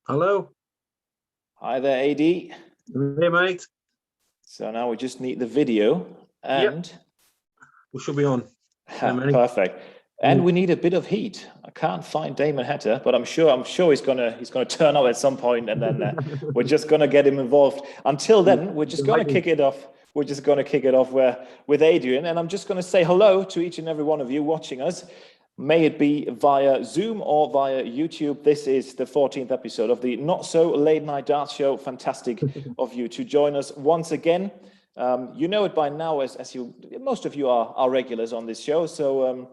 Hello. Hi there, AD. Hey, mate. So now we just need the video and Yep. We should be on. perfect. And we need a bit of heat. I can't find Damon Heta, but I'm sure he's gonna turn up at some point, and then we're just gonna get him involved. Until then, we're just gonna kick it off. We're just gonna kick it off with Adrian, and I'm just gonna say hello to each and every one of you watching us. May it be via Zoom or via YouTube. This is the 14th episode of the Not So Late Night Darts Show. Fantastic of you to join us once again. You know it by now, as most of you are regulars on this show. So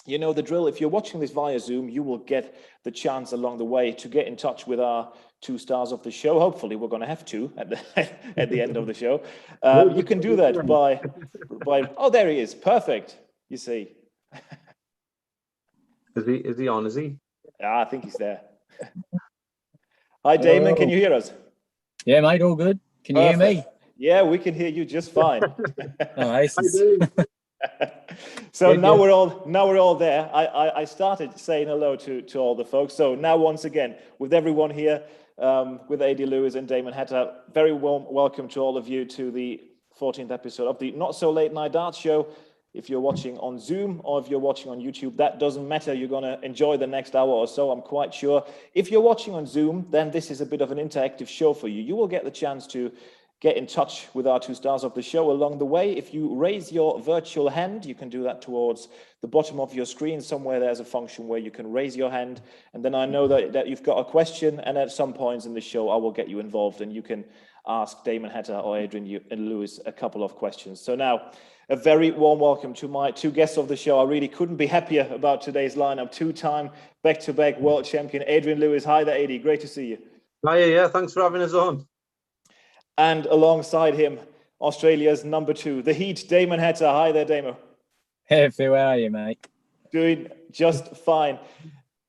you know the drill. If you're watching this via Zoom, you will get the chance along the way to get in touch with our two stars of the show. Hopefully, we're going to have two at the end of the show. You can do that by oh, there he is. Perfect. You see. Is he on? Is he? I think he's there. Hi, Damon. Can you hear us? Yeah, mate. All good. Can you hear me? Yeah, we can hear you just fine. Nice. So now we're all there. I started saying hello to all the folks. So now once again with everyone here, with AD Lewis and Damon Heta, very warm welcome to all of you to the 14th episode of the Not So Late Night Darts Show. If you're watching on Zoom or if you're watching on YouTube, that doesn't matter. You're going to enjoy the next hour or so, I'm quite sure. If you're watching on Zoom, then this is a bit of an interactive show for you. You will get the chance to get in touch with our two stars of the show along the way. If you raise your virtual hand, you can do that towards the bottom of your screen. Somewhere there's a function where you can raise your hand. And then I know that you've got a question. And at some points in the show, I will get you involved and you can ask Damon Heta or Adrian and Lewis a couple of questions. So now, a very warm welcome to my two guests of the show. I really couldn't be happier about today's lineup. Two-time back-to-back world champion, Adrian Lewis. Hi there, AD. Great to see you. Hi, yeah. Thanks for having us on. And alongside him, Australia's number two, the Heat, Damon Heta. Hi there, Damo. Hey, Phil, how are you, mate? Doing just fine.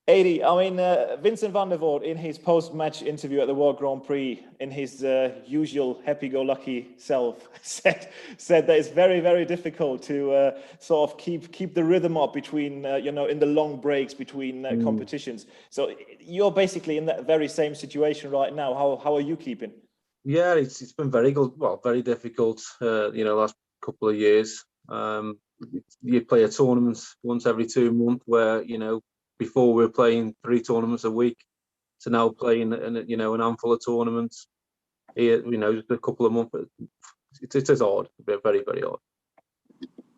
AD, I mean, Vincent van der Voort, in his post-match interview at the World Grand Prix, in his usual happy-go-lucky self, said that it's very, very difficult to sort of keep the rhythm up between, in the long breaks between competitions. So you're basically in that very same situation right now. How are you keeping? Yeah, it's been very good. Well, very difficult. Last couple of years. You play a tournament once every 2 months, where before we were playing 3 tournaments a week, to now playing an handful of tournaments here. Just a couple of months. It is odd. Very, very odd.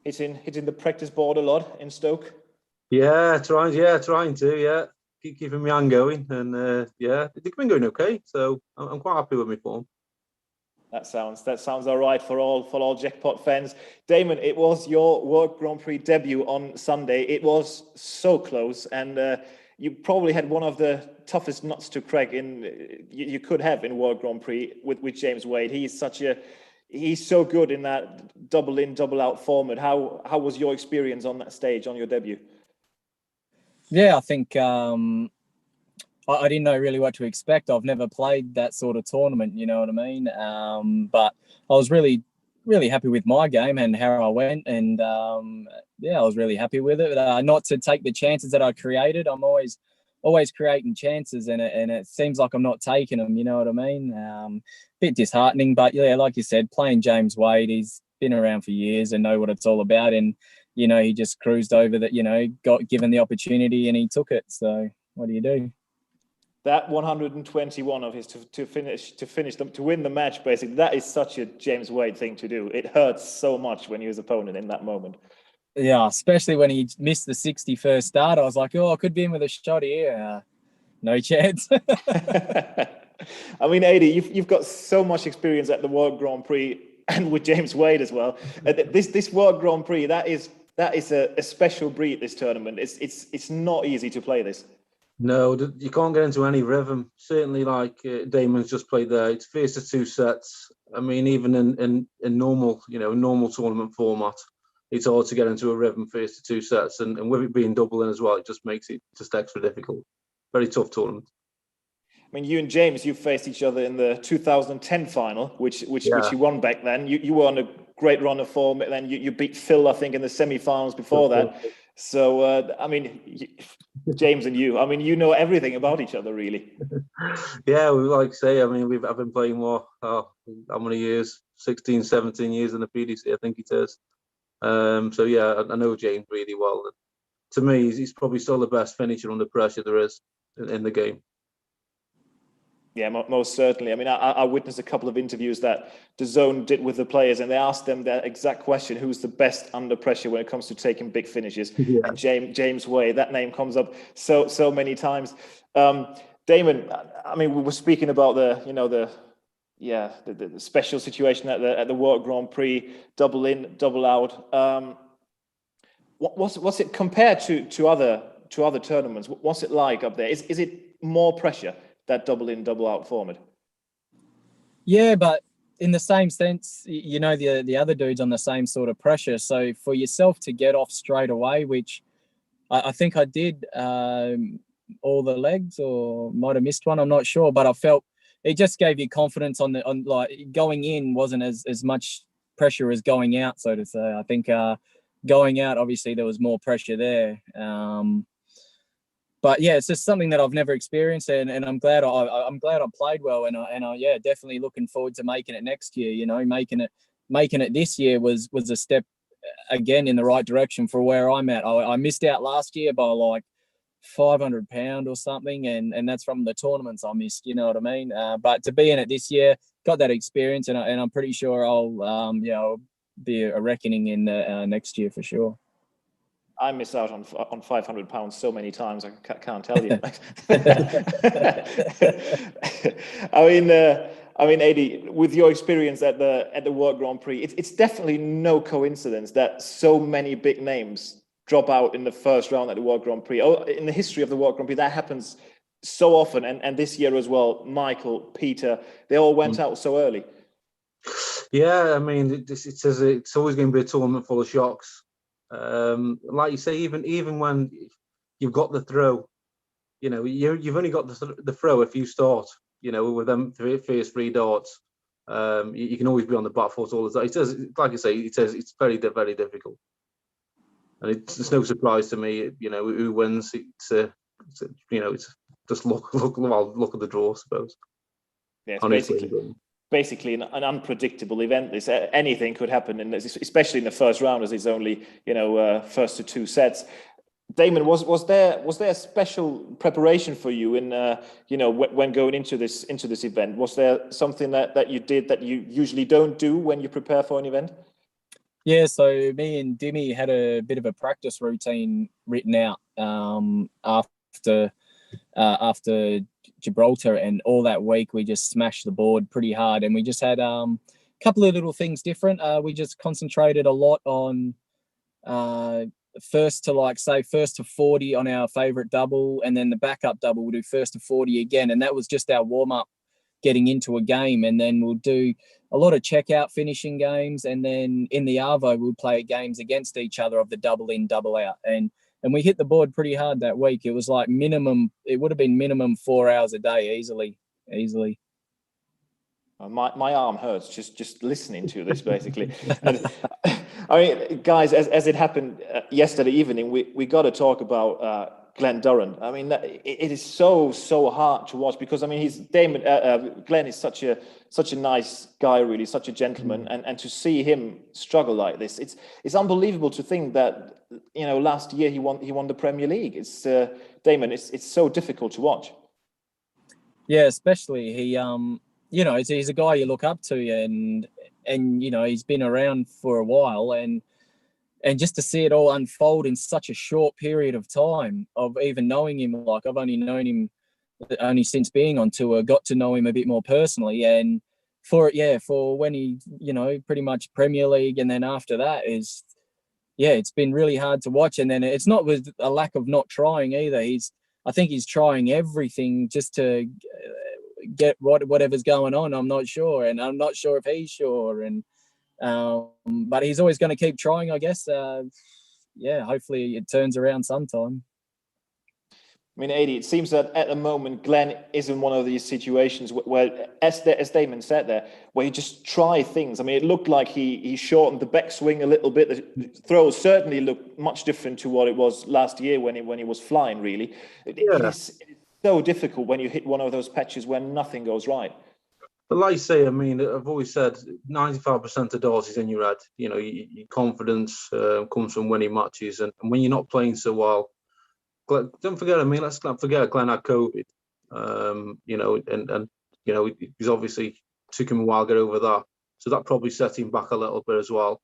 Hitting the practice board a lot in Stoke. Yeah, trying to. Yeah, keeping my hand going, and it's been going okay. So I'm quite happy with my form. That sounds all right for all jackpot fans. Damon, it was your World Grand Prix debut on Sunday. It was so close, and you probably had one of the toughest nuts to crack you could have in World Grand Prix with James Wade. He's so good in that double in, double out format. How was your experience on that stage on your debut? Yeah, I think I didn't know really what to expect. I've never played that sort of tournament, you know what I mean? But I was really, really happy with my game and how I went. And I was really happy with it. Not to take the chances that I created. I'm always creating chances, and it seems like I'm not taking them, you know what I mean? Bit disheartening, but yeah, like you said, playing James Wade, he's been around for years and know what it's all about. And, he just cruised over that, got given the opportunity and he took it. So what do you do? That 121 of his to win the match, basically, that is such a James Wade thing to do. It hurts so much when you're his opponent in that moment. Yeah, especially when he missed the 61st start. I was like, I could be in with a shot here. No chance. I mean, AD, you've got so much experience at the World Grand Prix and with James Wade as well. This World Grand Prix, that is a special breed, this tournament. It's not easy to play this. No, you can't get into any rhythm. Certainly, like Damon's just played there, it's first to 2 sets. I mean, even in normal, normal tournament format, it's hard to get into a rhythm first to 2 sets. And with it being double in as well, it just makes it just extra difficult. Very tough tournament. I mean, you and James, you faced each other in the 2010 final, which you won back then. You were on a great run of form, and then you beat Phil, I think, in the semi-finals before that. So, I mean, James and you. I mean, you know everything about each other, really. Yeah, we like to say. I mean, I've been playing how many years? 16, 17 years in the PDC, I think it is. So yeah, I know James really well. To me, he's probably still the best finisher under pressure there is in the game. Yeah, most certainly. I mean, I witnessed a couple of interviews that the Zone did with the players, and they asked them that exact question: who's the best under pressure when it comes to taking big finishes? Yeah. And James Way, that name comes up so many times. Damon, I mean, we were speaking about the special situation at the World Grand Prix, double in, double out. What's it compared to other tournaments? What's it like up there? Is it more pressure, that double in, double out format? Yeah, but in the same sense, you know, the other dude's on the same sort of pressure. So for yourself to get off straight away, which I think I did all the legs, or might have missed one, I'm not sure, but I felt it just gave you confidence on like going in wasn't as much pressure as going out, so to say. I think going out, obviously there was more pressure there. But yeah, it's just something that I've never experienced, and I'm glad I played well, and I yeah, definitely looking forward to making it next year. You know, making it this year was a step again in the right direction for where I'm at. I missed out last year by like £500 or something, and that's from the tournaments I missed. You know what I mean? But to be in it this year, got that experience, and I'm pretty sure I'll be a reckoning in the next year for sure. I miss out on £500 so many times I can't tell you. I mean, Adi, with your experience at the World Grand Prix, it's definitely no coincidence that so many big names drop out in the first round at the World Grand Prix. Oh, in the history of the World Grand Prix, that happens so often, and this year as well. Michael, Peter, they all went out so early. Yeah, I mean, it's always going to be a tournament full of shocks. Like you say, even when you've got the throw, you know, you've only got the throw if you start, you know, with them first three darts. You can always be on the back foot all the time. It says, like I say, it's very, very difficult, and it's no surprise to me, you know, who wins. It's just look at the draw, I suppose. Yeah, it's basically an unpredictable event. Anything could happen, and especially in the first round, as it's only first to two sets. Damon, was there a special preparation for you in when going into this event? Was there something that you did that you usually don't do when you prepare for an event? Yeah, so me and Dimmy had a bit of a practice routine written out after Gibraltar, and all that week we just smashed the board pretty hard, and we just had a couple of little things different. We just concentrated a lot on first to 40 on our favorite double, and then the backup double we'll do first to 40 again, and that was just our warm-up getting into a game. And then we'll do a lot of checkout finishing games, and then in the Arvo we'll play games against each other of the double in, double out, and we hit the board pretty hard that week. It was like it would have been minimum 4 hours a day easily. My arm hurts just listening to this, basically. And, I mean, guys, as it happened yesterday evening, we got to talk about Glenn Durrant. I mean, it is so hard to watch, because I mean, Glenn is such a nice guy, really, such a gentleman, and to see him struggle like this, it's unbelievable to think that last year he won the Premier League. It's Damon, it's so difficult to watch. Yeah, especially he he's a guy you look up to, and he's been around for a while, and just to see it all unfold in such a short period of time of even knowing him. Like, I've only known him since being on tour, got to know him a bit more personally, and for when he pretty much Premier League, and then after that it's been really hard to watch. And then it's not with a lack of not trying either. I think he's trying everything just to get whatever's going on. I'm not sure, and I'm not sure if he's sure, and but he's always going to keep trying, I guess. Hopefully it turns around sometime. I mean, Adi, it seems that at the moment, Glenn is in one of these situations where as Damon said there, where he just try things. I mean, it looked like he shortened the backswing a little bit. The throw certainly looked much different to what it was last year when he was flying, really. It is so difficult when you hit one of those patches where nothing goes right. But like I say, I mean, I've always said 95% of darts is in your head. You know, your confidence comes from winning matches. And when you're not playing so well, don't forget, I mean, let's not forget Glenn had COVID, you know, and you know, he's obviously took him a while to get over that. So that probably set him back a little bit as well.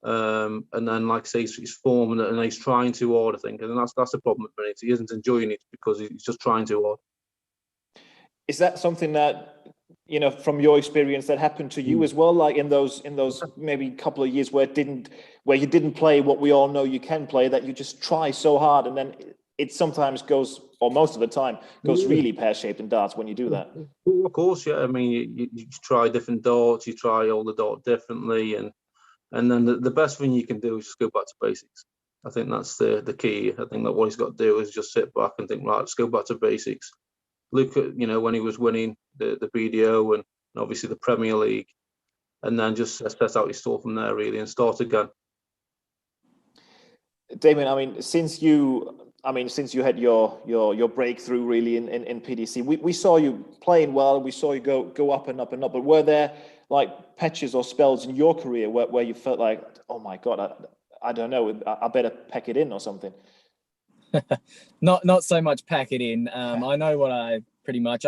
And then, like I say, he's forming it and he's trying too hard, I think. And that's the problem with it. He isn't enjoying it because he's just trying too hard. Is that something that, you know, from your experience, that happened to you as well? Like in those maybe couple of years where you didn't play what we all know you can play, that you just try so hard and then it sometimes goes, or most of the time, goes really pear-shaped in darts when you do that. Of course, yeah. I mean, you try different darts, you try all the darts differently, and then the best thing you can do is just go back to basics. I think that's the key. I think that what he's got to do is just sit back and think, right, let's go back to basics. Look at, you know, when he was winning the BDO and obviously the Premier League, and then just set out his stall from there, really, and start again. Damon, I mean, since you had your breakthrough really in PDC, we saw you playing well, we saw you go up and up and up. But were there like patches or spells in your career where you felt like, oh my God, I don't know, I better pack it in or something? Not so much pack it in. I know I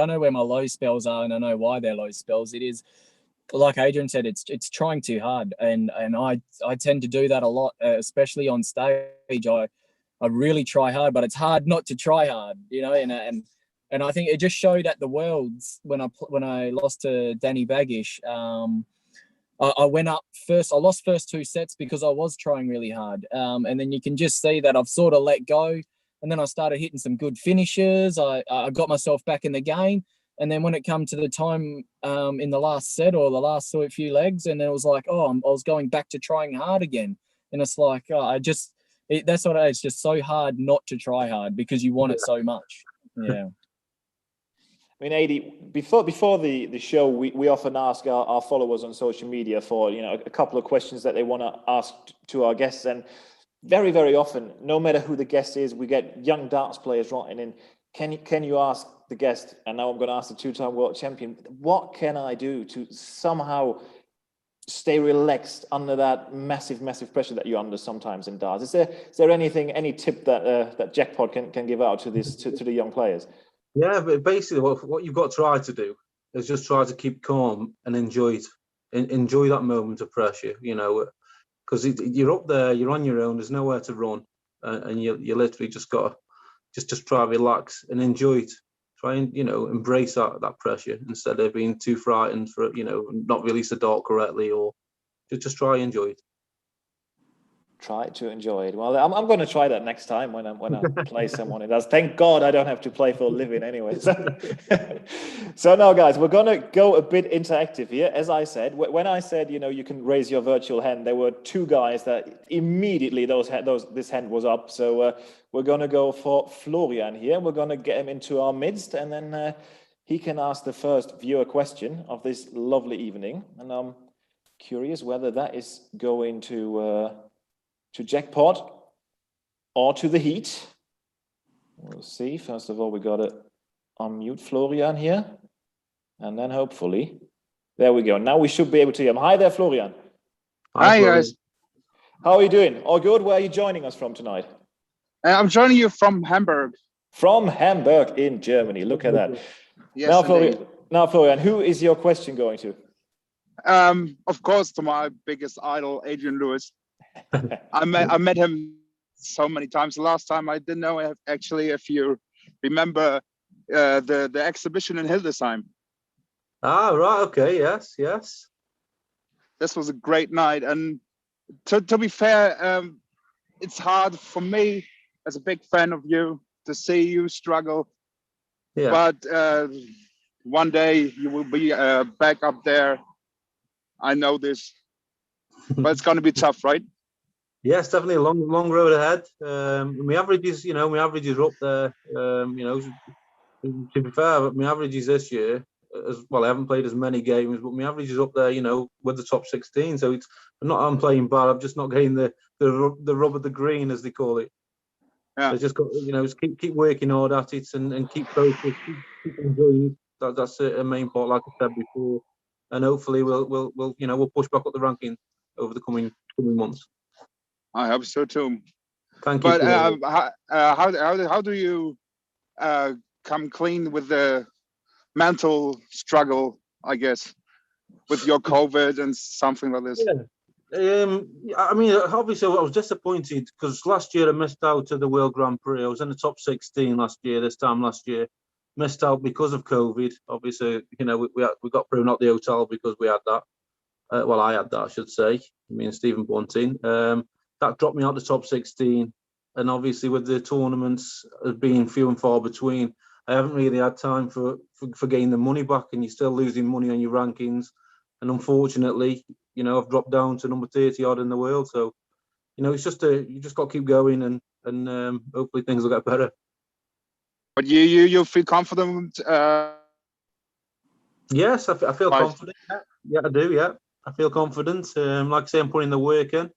know where my low spells are, and I know why they're low spells. It is, like Adrian said, it's trying too hard, and I tend to do that a lot, especially on stage. I really try hard, but it's hard not to try hard, you know. And I think it just showed at the Worlds when I lost to Danny Baggish. I went up first. I lost first 2 sets because I was trying really hard, and then you can just see that I've sort of let go. And then I started hitting some good finishes. I got myself back in the game. And then when it come to the time in the last set or the last few legs, and it was like, I was going back to trying hard again. And it's like, that's what it is. It's just so hard not to try hard because you want it so much. Yeah. I mean, Adi, before the show, we often ask our followers on social media for, you know, a couple of questions that they want to ask to our guests. And very, very often, no matter who the guest is, we get young darts players writing in. Can you ask the guest, and now I'm going to ask the 2-time world champion, what can I do to somehow stay relaxed under that massive pressure that you're under sometimes in darts? Is there anything, any tip that Jackpot can give out to the young players? Yeah, but basically what you've got to try to do is just try to keep calm and enjoy it. Enjoy that moment of pressure, you know, because you're up there, you're on your own, there's nowhere to run, and you literally just got to just try to relax and enjoy it. Try and, you know, embrace that pressure instead of being too frightened for, you know, not release the dart correctly, or just try and enjoy it. Try to enjoy it. Well, I'm going to try that next time when I play someone who does. Thank God I don't have to play for a living anyway. So now, guys, we're going to go a bit interactive here. As I said, when I said, you know, you can raise your virtual hand, there were 2 guys that immediately this hand was up. So we're going to go for Florian here. We're going to get him into our midst, and then he can ask the first viewer question of this lovely evening. And I'm curious whether that is going to Jackpot or to the Heat. We'll see. First of all, we got to unmute Florian here, and then hopefully, there we go. Now we should be able to hear him. Hi there, Florian. Hi guys. How are you doing? All good? Where are you joining us from tonight? I'm joining you from Hamburg. From Hamburg in Germany. Look at that. Yes, now, Florian, who is your question going to? Of course, to my biggest idol, Adrian Lewis. I met him so many times. The last time I didn't know actually if you remember the exhibition in Hildesheim. Ah, right. Okay. Yes. This was a great night, and to be fair, it's hard for me as a big fan of you to see you struggle. Yeah. But one day you will be back up there. I know this, but it's going to be tough, right? Yes, definitely a long road ahead. My averages, my averages are up there. To be fair, my averages this year, as well, I haven't played as many games, but my average is up there, with the top 16. So it's not I'm playing bad. I'm just not getting the rub of the green, as they call it. Yeah. So just got, just keep working hard at it and keep focused, keep enjoying it. That's a main part, like I said before. And hopefully we'll push back up the ranking over the coming months. I hope so too. Thank you. But how do you come clean with the mental struggle, I guess, with your COVID and something like this? Yeah. I mean, obviously, I was disappointed because last year I missed out to the World Grand Prix. I was in the top 16 last year. Missed out because of COVID. Obviously, we got thrown out the hotel because we had that. Well, I had that, I should say. Me and Stephen Bunting. That dropped me out the top 16. And obviously, with the tournaments being few and far between, I haven't really had time for getting the money back, and you're still losing money on your rankings. And unfortunately, I've dropped down to number 30 odd in the world. So, it's just you just got to keep going, and hopefully things will get better. But you feel confident? Yes, I feel confident. Yeah, I do. Yeah, I feel confident. Like I say, I'm putting the work in.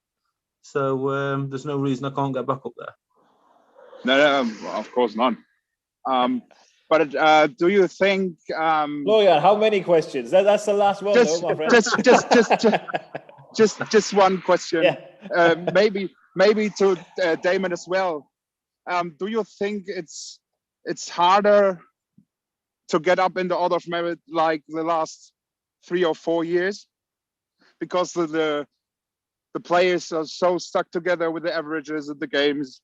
So there's no reason I can't get back up there. No, of course not. But do you think? Florian, how many questions? That's the last one, though, my friend. Just one question. Yeah. Maybe to Damon as well. Do you think it's harder to get up in the order of merit like the last 3 or 4 years, because the players are so stuck together with the averages of the games?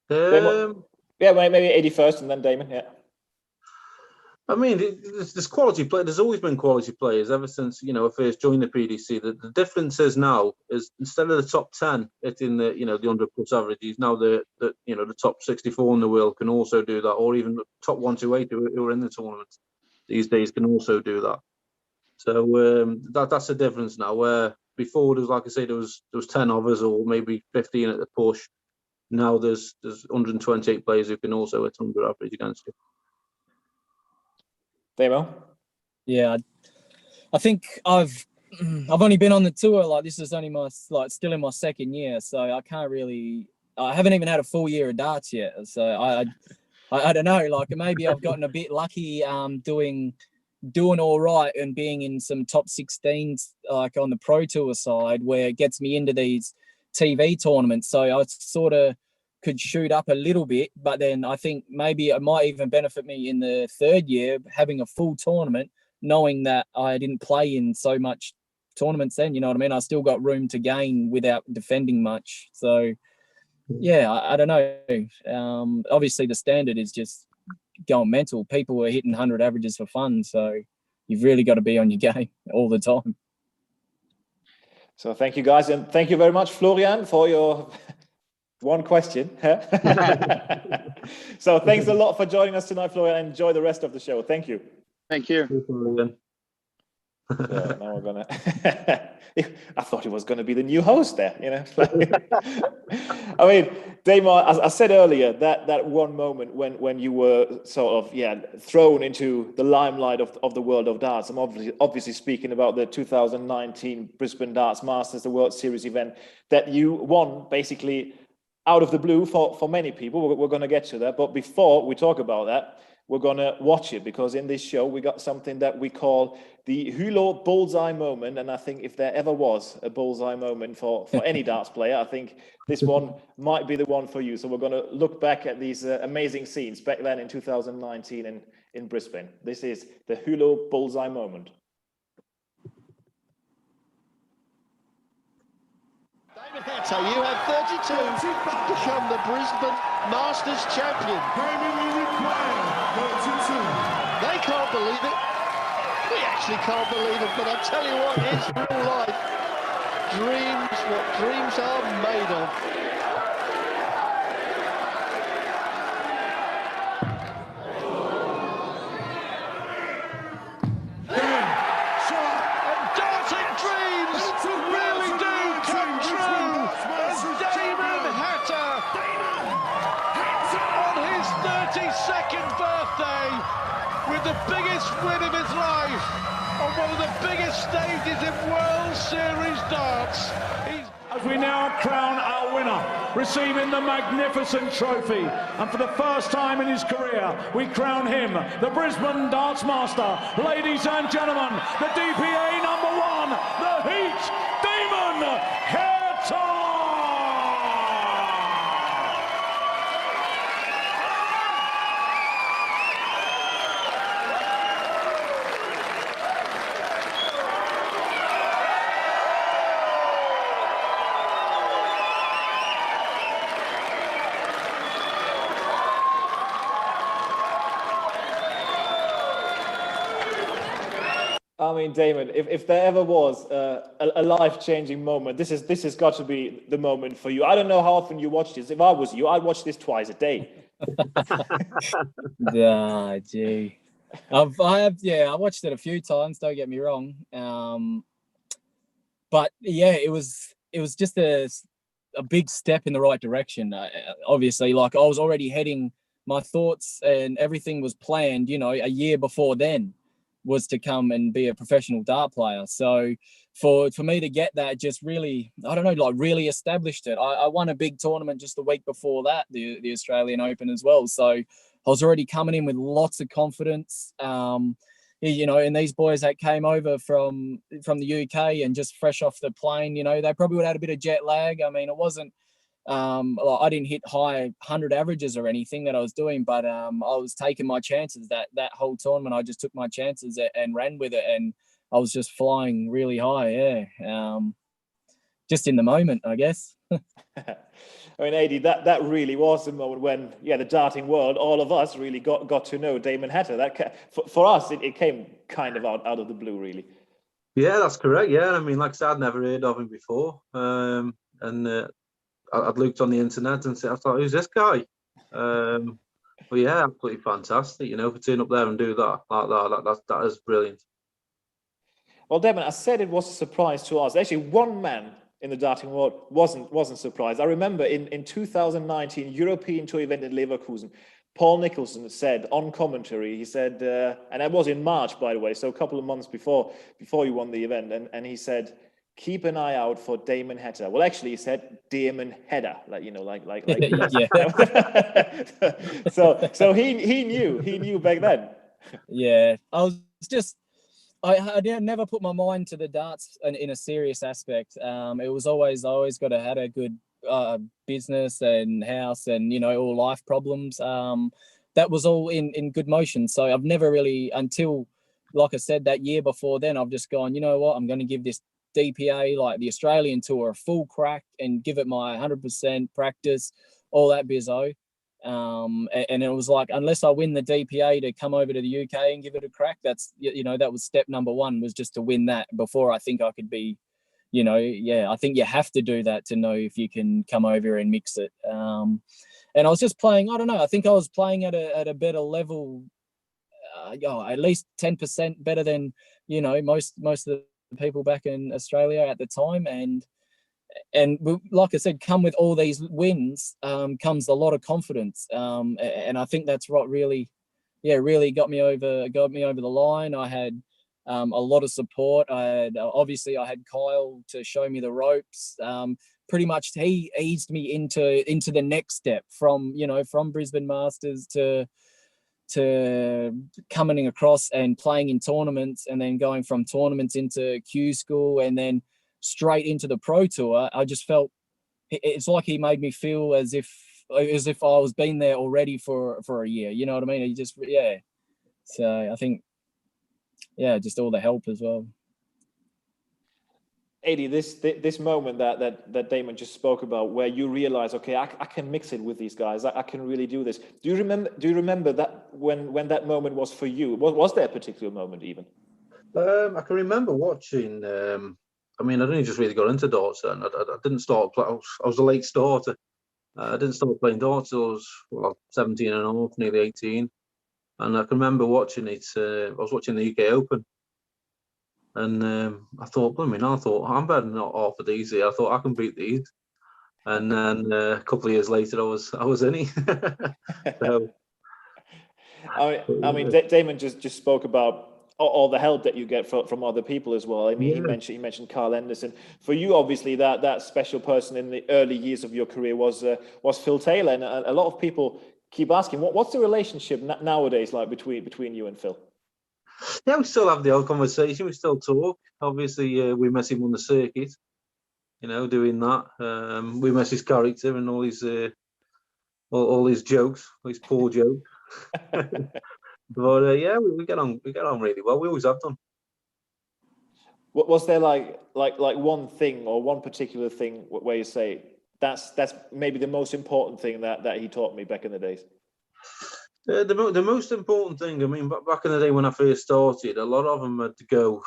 Yeah, maybe 81st and then Damon. Yeah. I mean, there's quality play. There's always been quality players ever since I first joined the PDC. The difference is now is instead of the top 10 hitting the the 100+ averages, now the top 64 in the world can also do that, or even the top 128 who are in the tournament these days can also do that. So that's the difference now. Where before, there was, like I say, there was 10 of us, or maybe 15 at the push. Now there's 128 players who can also hit 100 average against you. Damo? Yeah, I think I've only been on the tour, like this is only my still in my second year, so I haven't even had a full year of darts yet. So I don't know, like maybe I've gotten a bit lucky doing all right and being in some top 16s like on the Pro Tour side, where it gets me into these TV tournaments. So I sort of could shoot up a little bit, but then I think maybe it might even benefit me in the third year having a full tournament, knowing that I didn't play in so much tournaments then, you know what I mean? I still got room to gain without defending much. So yeah, I don't know. Obviously the standard is just going mental. People are hitting 100 averages for fun, so you've really got to be on your game all the time. So thank you guys, and thank you very much, Florian, for your one question. So thanks a lot for joining us tonight, Florian, and enjoy the rest of the show. Thank you. Thank you. So now we're gonna I thought he was gonna be the new host there, I mean, Damon, as I said earlier, that one moment when you were sort of thrown into the limelight of the world of darts. I'm obviously speaking about the 2019 Brisbane Darts Masters, the World Series event that you won basically out of the blue for many people. We're going to get to that, but before we talk about that, we're going to watch it, because in this show we got something that we call the HYLO bullseye moment. And I think if there ever was a bullseye moment for any darts player, I think this one might be the one for you. So we're going to look back at these amazing scenes back then in 2019 in Brisbane. This is the HYLO bullseye moment. Damon Heta, you have 32 to become the Brisbane Masters champion. They can't believe it. We actually can't believe it, but I tell you what, it's real life. Dreams, what dreams are made of. And darting dreams, really 22nd birthday with the biggest win of his life on one of the biggest stages in World Series darts. As we now crown our winner, receiving the magnificent trophy, and for the first time in his career, we crown him the Brisbane Darts Master. Ladies and gentlemen, the DPA #1, the Heat, Damon Heta! I mean, Damon, if there ever was a life-changing moment, this has got to be the moment for you. I don't know how often you watch this. If I was you, I'd watch this twice a day. Ah, gee. I watched it a few times, don't get me wrong. But yeah, it was just a big step in the right direction. Obviously, like, I was already heading, my thoughts and everything was planned, you know, a year before then, was to come and be a professional dart player. So for me to get that just really, I don't know, like really established it. I won a big tournament just the week before that, the Australian Open as well. So I was already coming in with lots of confidence. You know, and these boys that came over from the UK and just fresh off the plane, you know, they probably would have had a bit of jet lag. I mean, it wasn't, I didn't hit high 100 averages or anything that I was doing, but I was taking my chances that whole tournament. I just took my chances and ran with it, and I was just flying really high. Yeah. Just in the moment, I guess. I mean, Adi, that really was the moment when, the darting world, all of us really got to know Damon Heta. That for us, it came kind of out of the blue, really. Yeah, that's correct. Yeah, I mean, like I said, I'd never heard of him before, I'd looked on the internet and I thought, who's this guy? But yeah, absolutely fantastic. You know, to turn up there and do that like that is brilliant. Well, Damon, I said it was a surprise to us. Actually, one man in the darting world wasn't surprised. I remember in 2019 European Tour event in Leverkusen, Paul Nicholson said on commentary, he said, and that was in March, by the way, so a couple of months before you won the event, and he said, keep an eye out for Damon Heta. Well, actually, he said Damon Heta, like yeah. So he knew back then. Yeah, I never put my mind to the darts in a serious aspect. It was always, I always had a good business and house and, you know, all life problems. That was all in good motion. So I've never really, until, like I said, that year before then, I've just gone, you know what, I'm going to give this DPA, like the Australian Tour, a full crack and give it my 100% practice, all that bizzo. And it was like, unless I win the DPA to come over to the UK and give it a crack, that's, you know, that was step number one, was just to win that before I think I could be, you know, I think you have to do that to know if you can come over and mix it. And I was just playing, I don't know, I think I was playing at a better level, at least 10% better than, you know, most of the people back in Australia at the time. And like I said, come with all these wins comes a lot of confidence, and I think that's what really got me over the line. I had a lot of support. I had Kyle to show me the ropes. Pretty much he eased me into the next step from Brisbane Masters to coming across and playing in tournaments, and then going from tournaments into Q school and then straight into the Pro Tour. I just felt it's like he made me feel as if I was been there already for a year. You know what I mean? He just So I think just all the help as well. Adi, this moment that Damon just spoke about, where you realize, okay, I can mix it with these guys. I can really do this. Do you remember that when that moment was for you? Was there a particular moment even? I can remember watching. I mean, I only just really got into darts then. I didn't start. I was a late starter. I didn't start playing darts till I was 17 and a half, nearly 18. And I can remember watching it. I was watching the UK Open. And I thought, I'm better than half of these here. I thought I can beat these. And then a couple of years later, I was in it. So I mean, Damon just spoke about all the help that you get from other people as well. I mean, he mentioned Carl Anderson. For you, obviously, that special person in the early years of your career was Phil Taylor, and a lot of people keep asking, what's the relationship nowadays like between you and Phil? Yeah, we still have the old conversation. We still talk. Obviously, we miss him on the circuit. You know, doing that. We miss his character and all his jokes, his poor jokes. But yeah, we get on really well. We always have done. What was there like one thing or one particular thing where you say that's maybe the most important thing that he taught me back in the days? The most important thing, I mean, back in the day when I first started, a lot of them had to go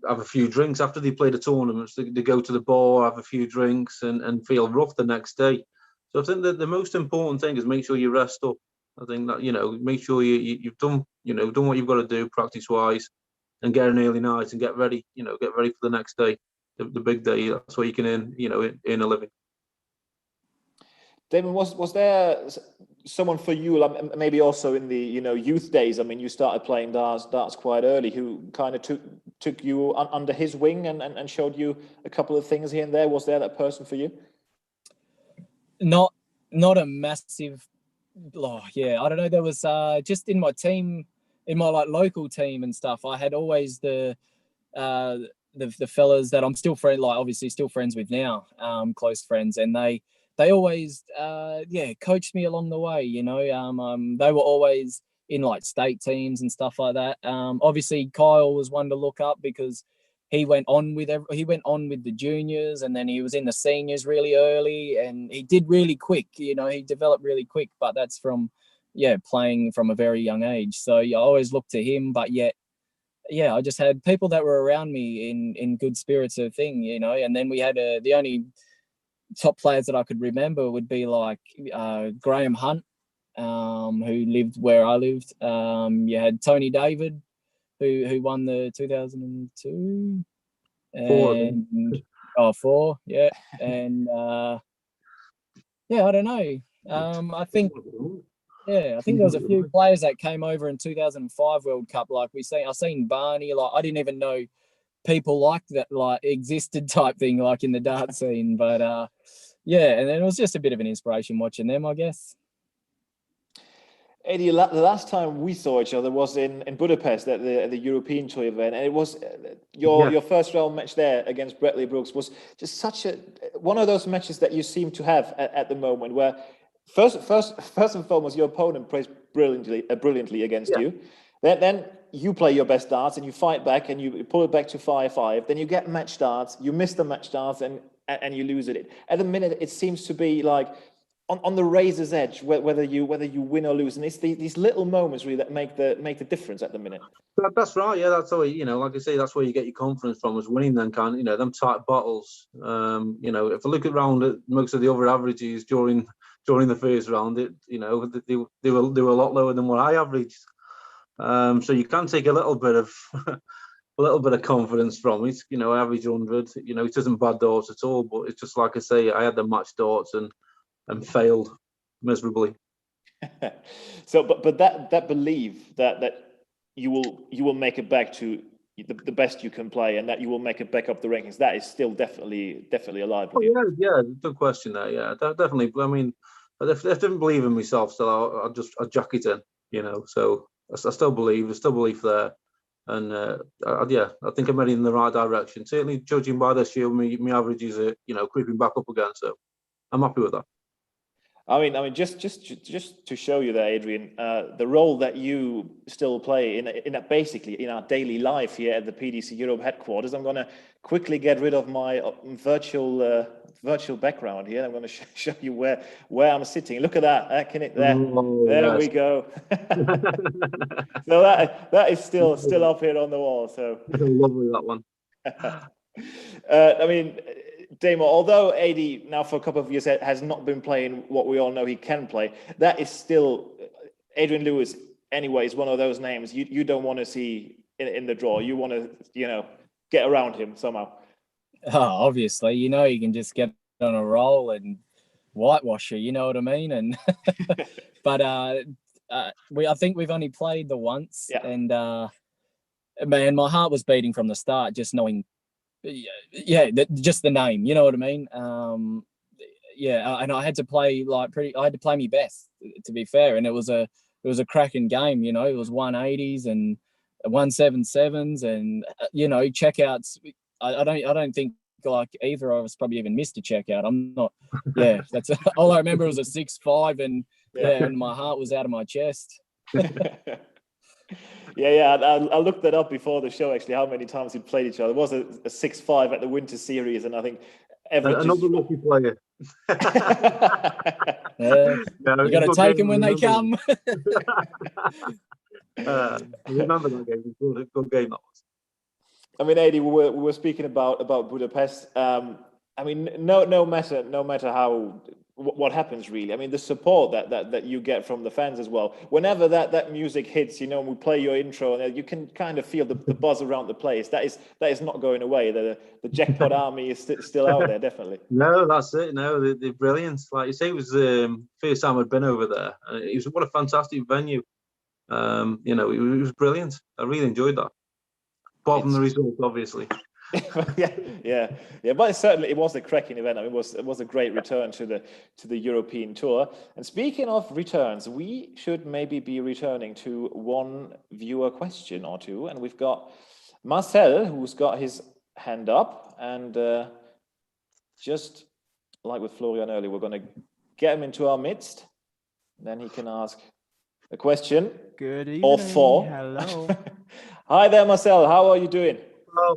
have a few drinks after they played the tournaments. They go to the bar, have a few drinks, and feel rough the next day. So I think that the most important thing is make sure you rest up. I think that, you know, make sure you've done what you've got to do practice wise, and get an early night and get ready for the next day, the big day. That's where you can earn a living. Damon, was there someone for you, like maybe also in the youth days? I mean, you started playing darts quite early. Who kind of took you under his wing and showed you a couple of things here and there? Was there that person for you? Not a massive. Oh yeah, I don't know. There was just in my team, in my like local team and stuff. I had always the fellas that I'm still obviously still friends with now, close friends, and they always coached me along the way. You know, they were always in like state teams and stuff like that. Obviously Kyle was one to look up because he went on with the juniors, and then he was in the seniors really early, and he did really quick. You know, he developed really quick, but that's from playing from a very young age. So I always looked to him, but yet I just had people that were around me in good spirits of thing, you know. And then we had the only top players that I could remember would be like Graham Hunt, who lived where I lived. You had Tony David, who won the 2002 and four, yeah. And I don't know. I think there was a few players that came over in 2005 World Cup. Like I seen Barney. Like I didn't even know people like that like existed type thing like in the dart scene. But and then it was just a bit of an inspiration watching them, I guess. Eddie, the last time we saw each other was in Budapest at the European Tour event, and it was your first round match there against Bradley Brooks was just such one of those matches that you seem to have at the moment, where first and foremost your opponent plays brilliantly against you, then you play your best darts and you fight back and you pull it back to 5-5. Then you get match darts, you miss the match darts and you lose it. At the minute, it seems to be like on the razor's edge, whether you win or lose, and it's these little moments really that make the difference at the minute. That's right. Yeah, that's how like I say, that's where you get your confidence from, is winning. Then them tight battles. If I look around at most of the other averages during the first round, they were a lot lower than what I averaged. So you can take a little bit of confidence from it. I average 100. It isn't bad darts at all, but it's just like I say, I had the match darts and failed miserably. So, but that belief that you will make it back to the best you can play, and that you will make it back up the rankings, that is still definitely alive. Oh, yeah, no question there. Yeah, definitely. I mean, if I didn't believe in myself, still I'd jack it in. So I still believe. There's still belief there, and I think I'm heading in the right direction. Certainly, judging by this year, my averages are creeping back up again. So I'm happy with that. I mean, just to show you that, Adrian, the role that you still play in basically in our daily life here at the PDC Europe headquarters. I'm going to quickly get rid of my virtual background here. I'm going to show you where I'm sitting. Look at that. There we go. So that is still up here on the wall. So lovely, that one. I mean, Damon, although AD now for a couple of years has not been playing what we all know he can play, that is still Adrian Lewis. Anyway, is one of those names you don't want to see in the draw. You want to get around him somehow. Oh, obviously, you can just get on a roll and whitewash you. You know what I mean? And but I think we've only played the once, Yeah. and man, my heart was beating from the start, just knowing, just the name. You know what I mean? And I had to play I had to play me best, to be fair, and it was a cracking game. You know, it was 180s and 177s, and checkouts. I don't think like either of us probably even missed a checkout. I'm not. Yeah, that's all I remember was a 6-5, and and my heart was out of my chest. I looked that up before the show, actually, how many times we played each other. It was a 6-5 at the Winter Series, and I think another lucky player. You got to take them when they come. Remember that game? It was a good game, that was. I mean, Adi, we were speaking about Budapest. I mean, no matter how what happens, really. I mean, the support that you get from the fans as well. Whenever that music hits, and we play your intro, and you can kind of feel the buzz around the place. That is not going away. The Jackpot Army is still out there, definitely. No, that's it. No, they're brilliant. Like you say, it was first time I'd been over there. What a fantastic venue. It was brilliant. I really enjoyed that. Apart from the result, obviously. yeah. But it was a cracking event. I mean, it was a great return to the European tour. And speaking of returns, we should maybe be returning to one viewer question or two. And we've got Marcel, who's got his hand up, and just like with Florian earlier, we're going to get him into our midst. Then he can ask a question. Good evening. Or four. Hello. Hi there, Marcel. How are you doing?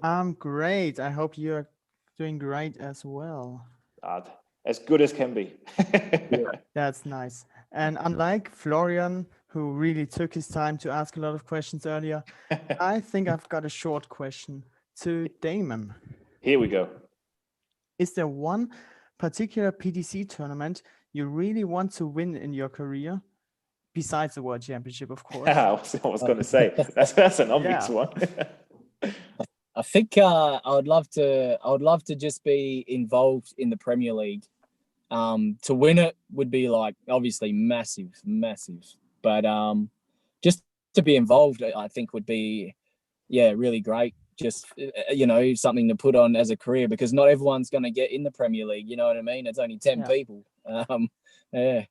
I'm great. I hope you're doing great as well. As good as can be. That's nice. And unlike Florian, who really took his time to ask a lot of questions earlier, I think I've got a short question to Damon. Here we go. Is there one particular PDC tournament you really want to win in your career? Besides the World Championship, of course. I was going to say, that's an obvious one. I think I would love to just be involved in the Premier League. To win it would be obviously massive, but just to be involved, I think would be really great. Just something to put on as a career, because not everyone's going to get in the Premier League. You know what I mean? It's only 10 people.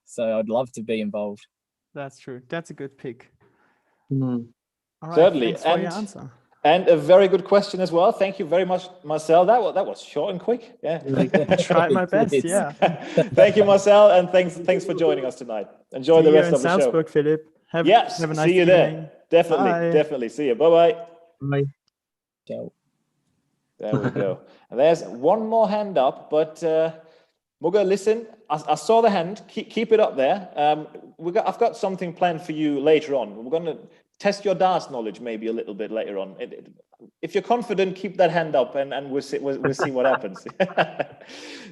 So I'd love to be involved. That's true. That's a good pick. Mm. All right, certainly, thanks for your answer. And a very good question as well. Thank you very much, Marcel. That was short and quick. Yeah, tried my best. Yeah. Thank you, Marcel, and thanks for joining us tonight. Enjoy the rest of the show. Salzburg, Philip. Have a nice see you evening. there. Definitely. See you. Bye. Bye. Ciao. There we go. And there's one more hand up, but Mugga, listen. I saw the hand. Keep it up there. I've got something planned for you later on. We're going to test your darts knowledge maybe a little bit later on. If you're confident, keep that hand up, and we'll see what happens.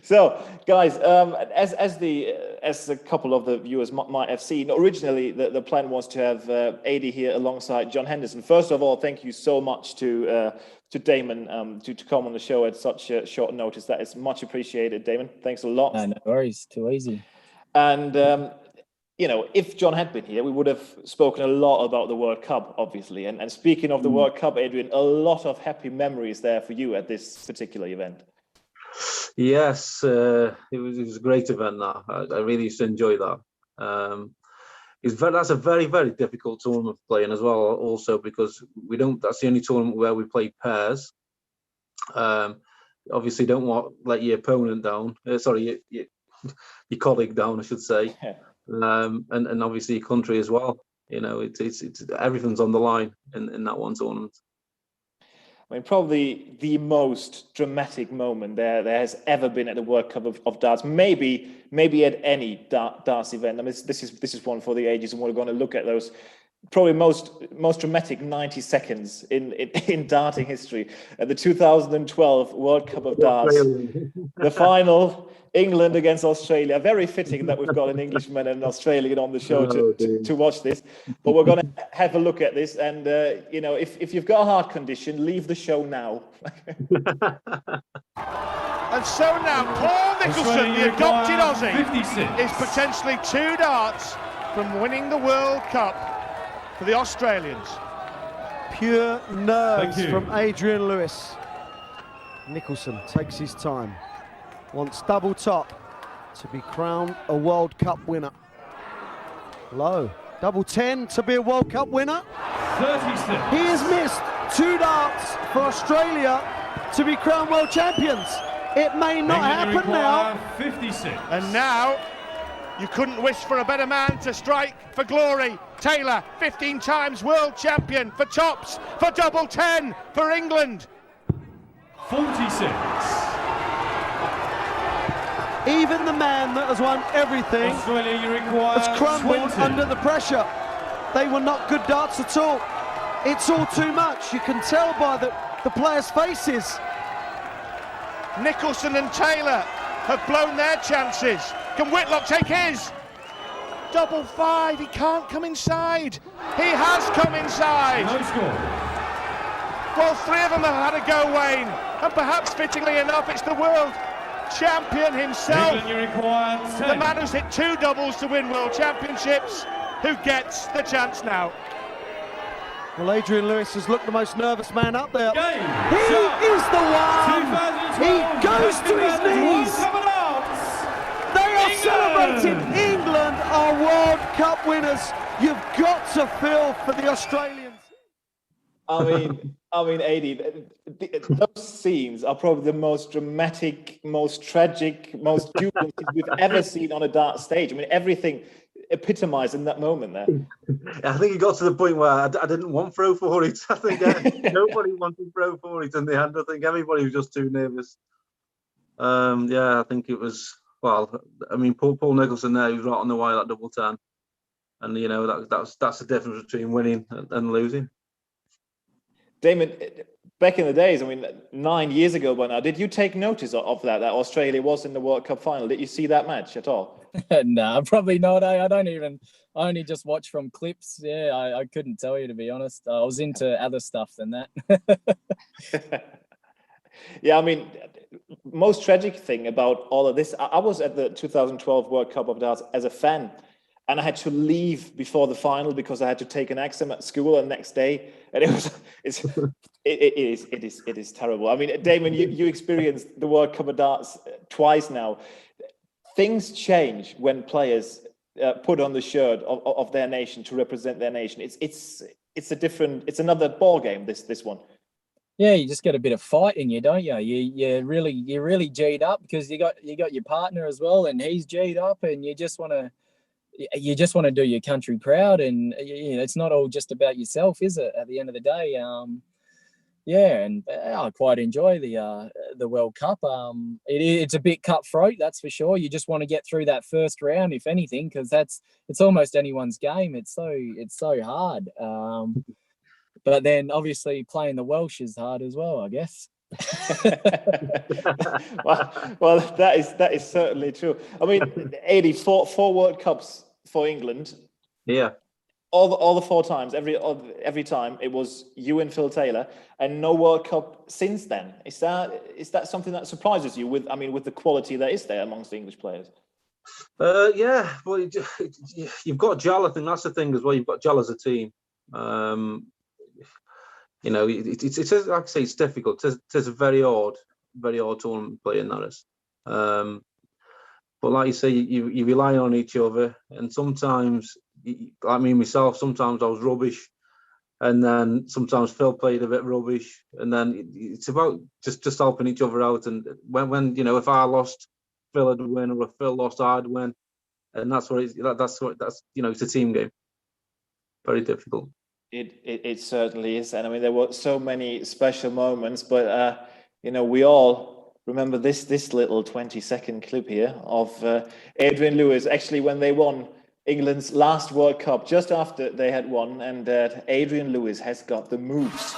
So, guys, as a couple of the viewers might have seen, originally the plan was to have Adi here alongside John Henderson. First of all, thank you so much to Damon to come on the show at such a short notice. That is much appreciated, Damon. Thanks a lot. No worries. Too easy. And if John had been here, we would have spoken a lot about the World Cup, obviously. And speaking of the World Cup, Adrian, a lot of happy memories there for you at this particular event. Yes, it was a great event. That I really used to enjoy that. That's a very, very difficult tournament playing as well. Also, because that's the only tournament where we play pairs. Obviously, don't want to let your opponent down. Your colleague down, I should say. And obviously your country as well. It's everything's on the line in that one tournament. I mean, probably the most dramatic moment there has ever been at the World Cup of darts. Maybe at any darts event. I mean, this is one for the ages, and we're going to look at those probably most dramatic 90 seconds in darting history. At the 2012 World Cup of darts, the final, England against Australia. Very fitting that we've got an Englishman and an Australian on the show to watch this. But we're going to have a look at this. And, if you've got a heart condition, leave the show now. And so now, Paul Nicholson, the adopted Aussie, is potentially 2 darts from winning the World Cup for the Australians. Pure nerves from Adrian Lewis. Nicholson takes his time. Wants double top to be crowned a World Cup winner. Low. Double 10 to be a World Cup winner. 36. He has missed 2 darts for Australia to be crowned world champions. It may not happen now. 56. And now, you couldn't wish for a better man to strike for glory. Taylor, 15 times world champion for tops, for double 10 for England. 46. Even the man that has won everything Australia, you require has crumbled 20. under the pressure. They were not good darts at all. It's all too much. You can tell by the players' faces. Nicholson and Taylor have blown their chances. Can Whitlock take his? Double 5, he can't come inside. He has come inside. No score. Well, 3 of them have had a go, Wayne. And perhaps fittingly enough, it's the world champion himself. England, you require 10. The man who's hit 2 doubles to win world championships, who gets the chance now. Well, Adrian Lewis has looked the most nervous man up there. Game. He is the one. 2012. He goes to his knees. They are celebrating. England are World Cup winners. You've got to feel for the Australians. I mean, Adi, those scenes are probably the most dramatic, most tragic, most jubilant scenes we've ever seen on a dart stage. I mean, everything epitomised in that moment there. I think it got to the point where I didn't want throw for it. I think nobody wanted throw for it in the end. I think everybody was just too nervous. Yeah, I think it was, well, I mean, Paul Nicholson there, he was right on the wire at double 10. And, you know, that's the difference between winning and losing. Damon, back in the days, I mean, 9 years ago by now, did you take notice of that Australia was in the World Cup final? Did you see that match at all? No, probably not. I only just watch from clips. Yeah, I couldn't tell you, to be honest. I was into other stuff than that. Yeah, I mean, most tragic thing about all of this, I was at the 2012 World Cup of Darts as a fan, and I had to leave before the final because I had to take an exam at school the next day, and it is terrible. I mean, Damon, you experienced the World Cup of Darts twice now. Things change when players put on the shirt of their nation to represent their nation. It's another ball game. This one. Yeah, you just get a bit of fight in you, don't you? You're really G'd up because you got your partner as well, and he's G'd up, and you just want to do your country proud, and you know, it's not all just about yourself, is it? At the end of the day, yeah, and I quite enjoy the World Cup. It's a bit cutthroat, that's for sure. You just want to get through that first round, if anything, because it's almost anyone's game. It's so hard. But then obviously playing the Welsh is hard as well, I guess. well, that is certainly true. I mean, 84 World Cups for England. Yeah. All the 4 times, every time it was you and Phil Taylor, and no World Cup since then. Is that something that surprises you with the quality that is there amongst the English players? Yeah, well, you've got HYLO. I think that's the thing as well. You've got HYLO as a team. You know, it's like I say, it's difficult. It's a very odd tournament playing, that is. But like you say, you rely on each other, and sometimes, like me myself, sometimes I was rubbish, and then sometimes Phil played a bit rubbish, and then it's about just helping each other out. And when you know, if I lost, Phil would win, or if Phil lost, I'd win, and that's you know, it's a team game. Very difficult. It certainly is, and I mean there were so many special moments, but you know, we all remember this little 20-second clip here of Adrian Lewis actually when they won England's last World Cup, just after they had won, and Adrian Lewis has got the moves.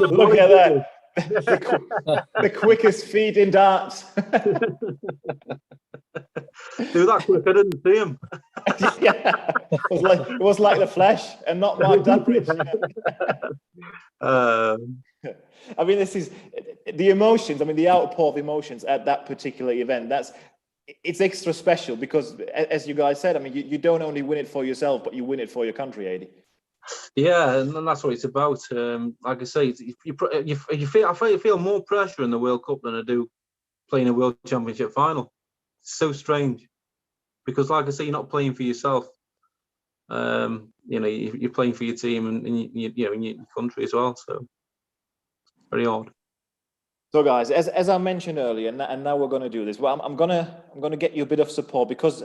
Look at that. the quickest feet in darts. Do that quick, I didn't see him. Yeah, it was like the Flash and not Mark Durbridge. I mean, this is the emotions. I mean, the outpour of emotions at that particular event. It's extra special because, as you guys said, I mean, you don't only win it for yourself, but you win it for your country, Adi. Yeah, and that's what it's about. Like I say, you feel more pressure in the World Cup than I do playing a World Championship final. It's so strange because, like I say, you're not playing for yourself. You know, you're playing for your team and in your country as well. So very odd. So, guys, as I mentioned earlier, and now we're going to do this. Well, I'm gonna get you a bit of support because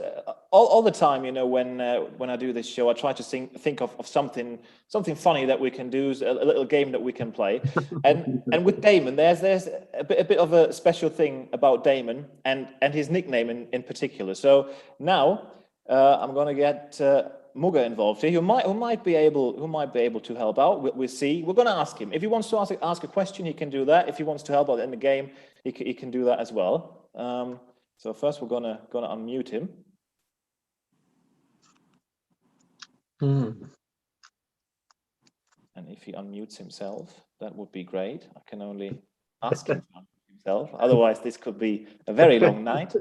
all the time, you know, when I do this show, I try to think of something funny that we can do, a little game that we can play. And with Damon, there's a bit of a special thing about Damon and his nickname in particular. So now I'm going to get Mugga involved here, who might be able to help out. We'll see. We're going to ask him if he wants to ask a question. He can do that. If he wants to help out in the game, he can do that as well. So first, we're gonna unmute him. And if he unmutes himself, that would be great. I can only ask him to unmute himself. Otherwise, this could be a very long night.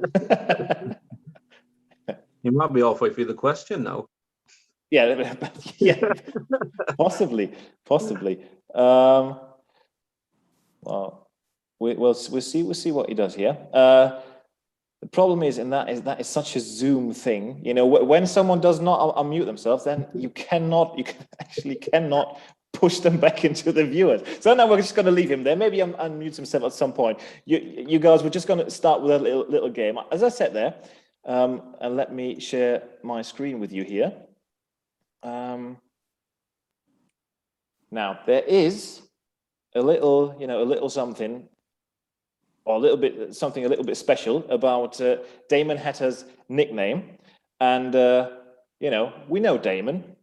You might be halfway through the question now. Yeah, yeah, possibly. Well, we'll see what he does here. The problem is, that is such a Zoom thing. You know, when someone does not unmute themselves, then you actually cannot push them back into the viewers. So now we're just going to leave him there. Maybe unmute himself at some point. You guys, we're just going to start with a little game. As I said there, and let me share my screen with you here. Now there is a little something, or a little bit special about Damon Heta's nickname, and you know, we know Damon,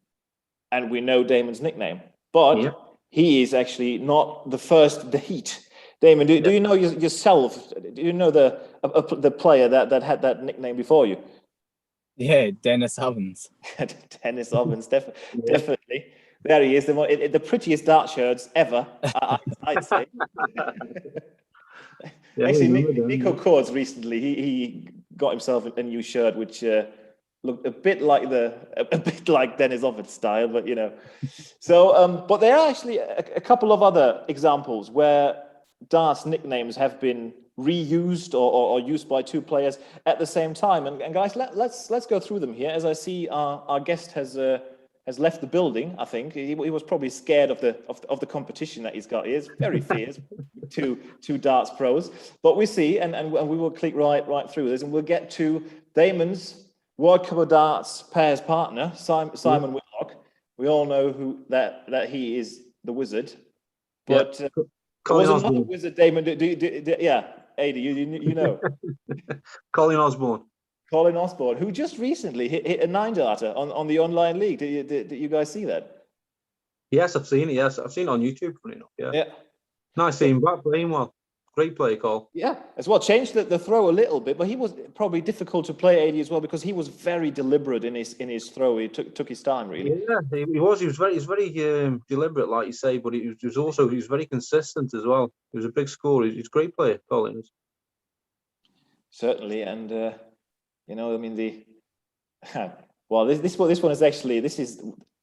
and we know Damon's nickname, but he is actually not the first date. Damon, do you know yourself? Do you know the player that had that nickname before you? Yeah, Dennis Ovens. Dennis Ovens, definitely. There he is, the prettiest dart shirts ever, I'd say. Actually, Nico Cords recently, he got himself a new shirt, which looked a bit like Dennis Ovens style, but you know. So, but there are actually a couple of other examples where darts nicknames have been reused or used by two players at the same time. And guys, let's go through them here. As I see, our guest has left the building. I think he was probably scared of the competition that he's got. He is very fierce, two darts pros. But we see, and we will click right through this, and we'll get to Damon's World Cup of Darts pairs partner, Simon Whitlock. We all know that he is the wizard, but was another wizard, Damon. Yeah. Adi, you know. Colin Osborne, who just recently hit a 9-darter on the online league. Did you guys see that? Yes, I've seen it. Yes, I've seen it on YouTube. Funny enough, yeah. Nice seeing him back playing well. Great play, Cole. Yeah, as well. Changed the throw a little bit, but he was probably difficult to play, Adi, as well, because he was very deliberate in his throw. He took his time, really. Yeah, he was very deliberate, like you say, but he was very consistent as well. He was a big scorer. He's a great player, Colin. Certainly, and you know, I mean well, this one is actually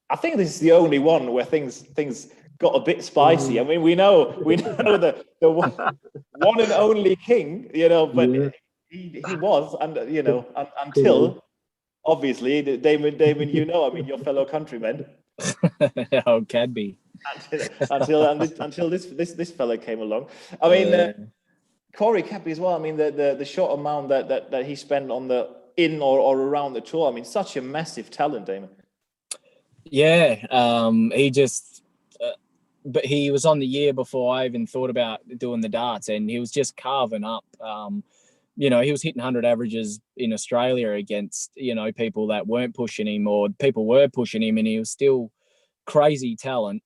I think this is the only one where things got a bit spicy. I mean, we know the one and only king, you know, but he was, and you know, until obviously Damon, you know, I mean, your fellow countrymen. Oh, can be. Until this fella came along. I mean, Corey Cadby as well. I mean, the short amount that he spent on in or around the tour. I mean, such a massive talent, Damon. Yeah, he just. But he was on the year before I even thought about doing the darts, and he was just carving up. You know, he was hitting 100 averages in Australia against, you know, people that weren't pushing him, or people were pushing him, and he was still crazy talent.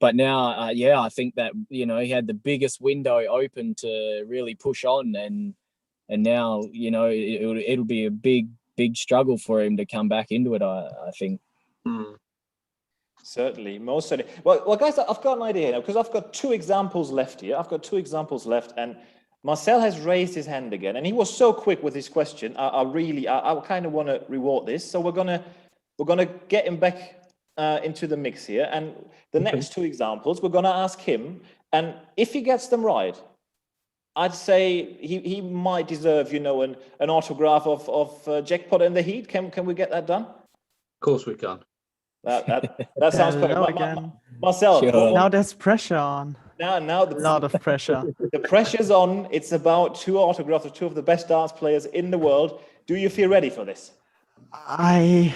but now, yeah, I think that, you know, he had the biggest window open to really push on, and now, you know, it'll be a big struggle for him to come back into it, I think. Certainly, most certainly. Well, guys, I've got an idea now, because I've got 2 examples left here. I've got 2 examples left, and Marcel has raised his hand again, and he was so quick with his question. I kind of want to reward this, so we're gonna get him back into the mix here, and the next 2 examples we're gonna ask him, and if he gets them right, I'd say he might deserve, you know, an autograph of Jackpot and the Heat. Can we get that done? Of course we can. That sounds perfect. Marcel, Sure. Now there's pressure on. Now A lot of pressure. the pressure's on. It's about 2 autographs of 2 of the best darts players in the world. Do you feel ready for this? I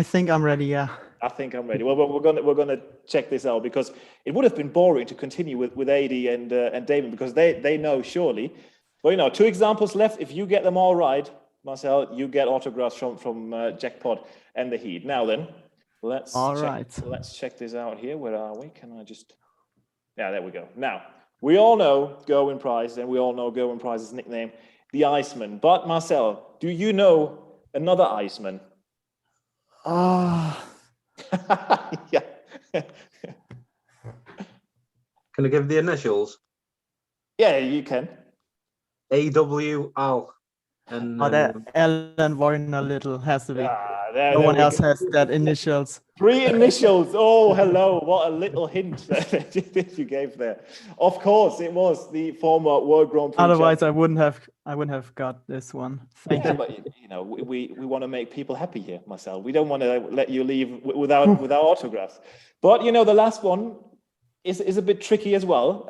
think I'm ready. Yeah. I think I'm ready. Well, we're gonna check this out, because it would have been boring to continue with AD and Damon, because they know surely. Well, you know, 2 examples left. If you get them all right, Marcel, you get autographs from Jackpot and the Heat. Now then, let's check this out here. Where are we? Can I just? Yeah, there we go. Now we all know Gerwin Price, and we all know Gerwin Price's nickname, the Iceman. But Marcel, do you know another Iceman? Yeah. Can I give the initials? Yeah, you can. AWL. And that Alan Warner Little has to be. No one else has that initials. 3 initials. Oh, hello. What a little hint that you gave there. Of course, it was the former World Grand Prix. Otherwise, I wouldn't have got this one. Thank you. But you know, we want to make people happy here, Marcel. We don't want to let you leave without autographs. But you know, the last one is a bit tricky as well.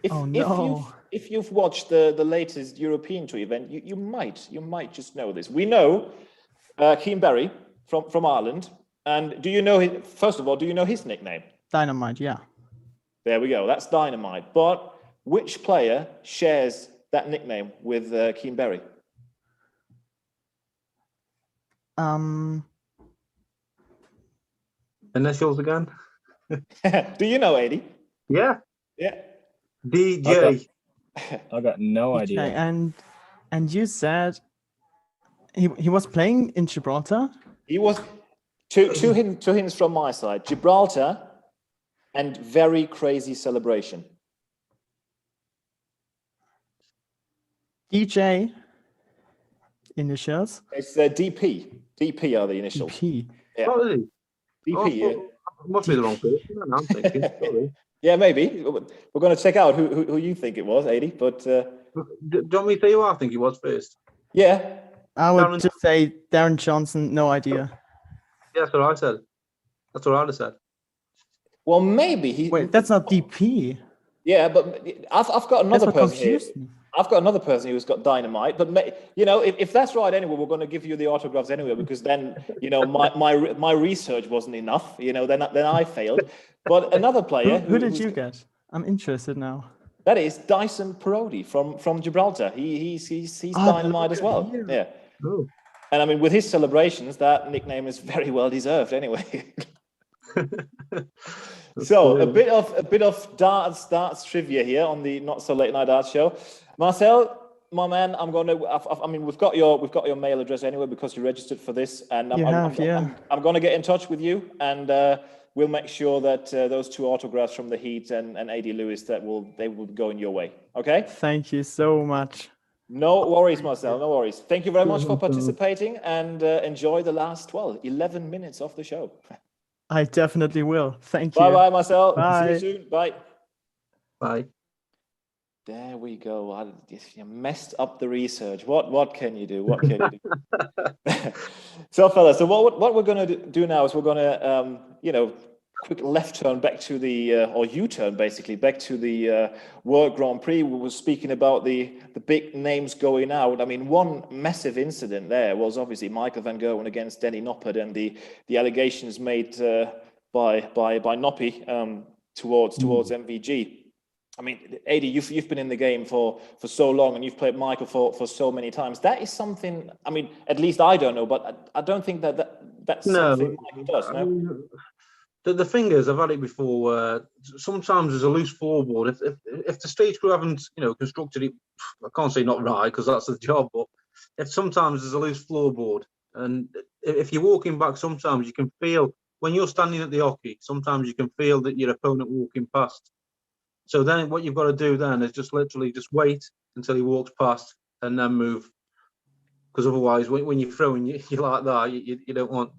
If you've watched the latest European Tour event, you might just know this. We know Keane Barry from Ireland, and do you know first of all, do you know his nickname? Dynamite, yeah. There we go. That's Dynamite. But which player shares that nickname with Keane Barry? Initials again? Do you know, Adi? Yeah. Yeah. DJ. I got no idea. Okay, and you said he was playing in Gibraltar? He was two hints from my side. Gibraltar and very crazy celebration. DJ initials? It's DP. DP are the initials. DP. Yeah. Oh, really? DP, yeah. Must be the wrong person. I'm thinking. Sorry. Yeah, maybe. We're going to check out who you think it was, Adi. But do you want me to tell you what I think he was first? Yeah. I would just say Darren Johnson, no idea. Yeah, that's what I said. That's what I'd have said. Well, maybe he. Wait, that's not DP. Yeah, but I've got another person here. Me. I've got another person who's got Dynamite, but you know, if that's right anyway, we're going to give you the autographs anyway, because then, you know, my research wasn't enough. You know, then I failed. But another player. Who did you get? I'm interested now. That is Dyson Parodi from Gibraltar. He's Dynamite as well. Yeah. Oh. And I mean, with his celebrations, that nickname is very well deserved anyway. So a bit of darts trivia here on the Not So Late Night Darts show. Marcel, my man, I mean, we've got your mail address anyway, because you registered for this, and I'm going to get in touch with you, and we'll make sure that those 2 autographs from the Heat and AD Lewis they will go in your way. Okay. Thank you so much. No worries, Marcel. No worries. Thank you very much for participating, and enjoy the last 11 minutes of the show. I definitely will. Thank you. Bye, Marcel. Bye. See you soon. Bye. Bye. There we go. You messed up the research. What can you do? What can you do? So, fellas, what we're going to do now is we're going to, quick left turn back to the, or U-turn basically, back to the World Grand Prix. We were speaking about the big names going out. I mean, one massive incident there was obviously Michael van Gerwen against Danny Noppert, and the allegations made by Noppy towards MVG. I mean, Adi, you've been in the game for so long, and you've played Michael for so many times. That is something, I mean, at least I don't know, but I don't think that's something Michael does, no? The thing is, I've had it before where sometimes there's a loose floorboard. If the stage crew haven't, constructed it, I can't say not right because that's the job, but if sometimes there's a loose floorboard, and if you're walking back, sometimes you can feel when you're standing at the hockey, sometimes you can feel that your opponent walking past. So then what you've got to do then is just literally just wait until he walks past and then move. Because otherwise, when you're throwing, you're like that, you don't want,